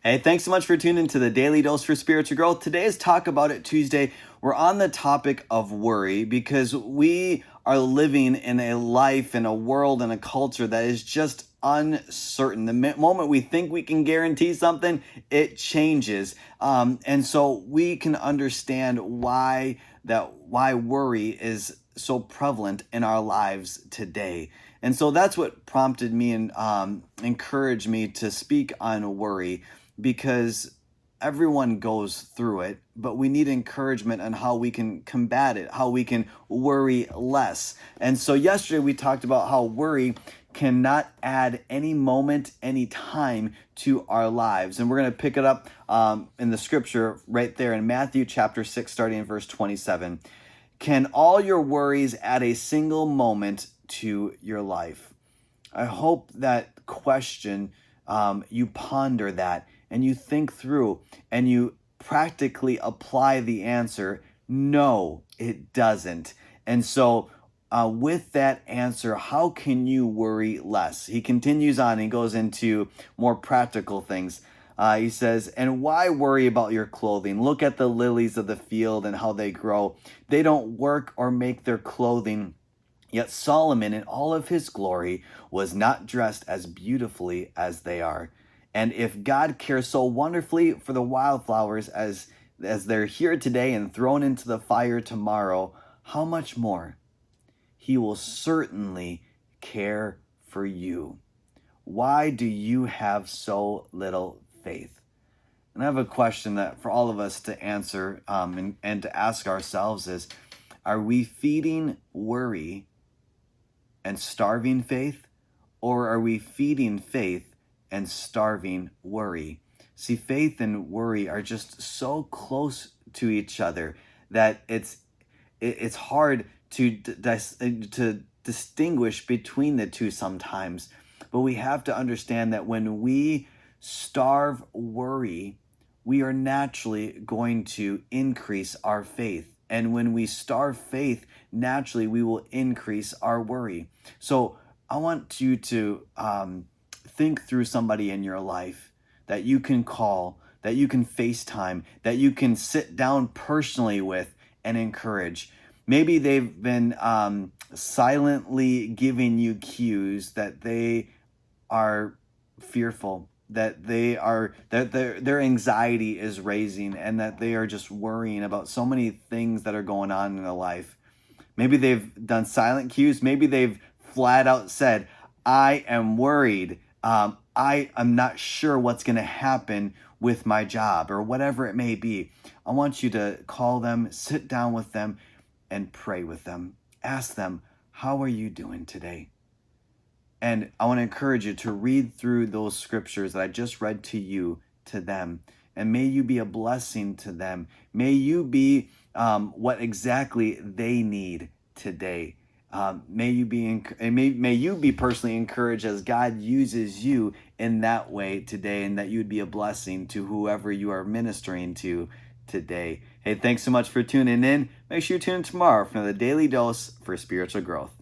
Hey, thanks so much for tuning into the Daily Dose for Spiritual Growth. Today's Talk About It Tuesday. We're on the topic of worry because we are living in a life, in a world, and a culture that is just uncertain. The moment we think we can guarantee something, it changes. And so we can understand why worry is so prevalent in our lives today. And so that's what prompted me and encouraged me to speak on worry, because everyone goes through it, but we need encouragement on how we can combat it, how we can worry less. And so yesterday we talked about how worry cannot add any moment, any time to our lives. And we're going to pick it up in the scripture right there in Matthew chapter 6, starting in verse 27. Can all your worries add a single moment to your life? I hope that question, you ponder that and you think through and you practically apply the answer. No, it doesn't. And so with that answer, how can you worry less? He continues on. He goes into more practical things. He says, and why worry about your clothing? Look at the lilies of the field and how they grow. They don't work or make their clothing. Yet Solomon in all of his glory was not dressed as beautifully as they are. And if God cares so wonderfully for the wildflowers as they're here today and thrown into the fire tomorrow, how much more? He will certainly care for you. Why do you have so little faith? And I have a question that for all of us to answer and to ask ourselves is, are we feeding worry and starving faith, or are we feeding faith and starving worry? See, faith and worry are just so close to each other that it's hard to distinguish between the two sometimes. But we have to understand that when we starve worry, we are naturally going to increase our faith. And when we starve faith, naturally we will increase our worry. So I want you to think through somebody in your life that you can call, that you can FaceTime, that you can sit down personally with and encourage. Maybe they've been silently giving you cues that they are fearful, that their anxiety is raising, and that they are just worrying about so many things that are going on in their life. Maybe they've done silent cues. Maybe they've flat out said, I am worried. I am not sure what's going to happen with my job, or whatever it may be. I want you to call them, sit down with them, and pray with them. Ask them, how are you doing today? And I want to encourage you to read through those scriptures that I just read to you, to them. And may you be a blessing to them. May you be what exactly they need today. May you be personally encouraged as God uses you in that way today, and that you would be a blessing to whoever you are ministering to today. Hey, thanks so much for tuning in. Make sure you tune in tomorrow for the Daily Dose for Spiritual Growth.